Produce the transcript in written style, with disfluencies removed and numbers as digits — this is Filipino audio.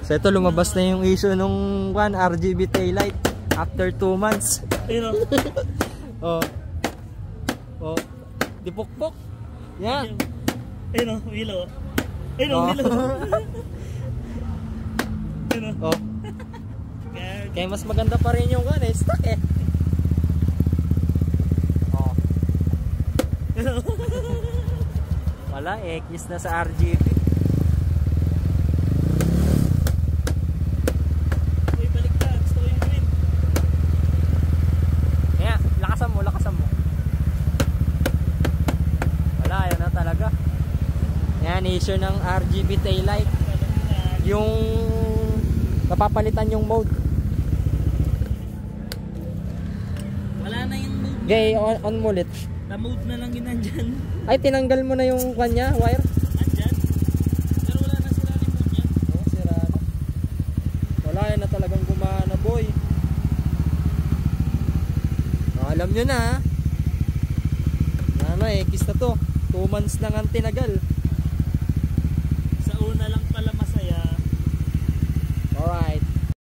So ito, lumabas na yung issue nung RGB taillight after 2 months. Ayun Oh. o. Oh. Dipukpok. Yan. Ayun o, willow. Ayun o, willow. Ayun o. Oh. Kaya mas maganda pa rin yung stock eh. Oh. Wala, X na sa RGB. Uy, balik ka. Gusto ko yung green. Kaya, lakasan mo. Wala, yun na talaga. Yan, issue ng RGB taillight. Yung napapalitan yung mode. Wala na yung mode. Gay, on mo ulit. Na-mode na lang yun nandyan. Ay, tinanggal mo na yung kanya, wire? Nandyan? Pero wala na sila rin mode yan. Oo, sira na. Wala, yan na talagang gumana, boy. Alam nyo na, ha? X na to. 2 months lang ang tinagal.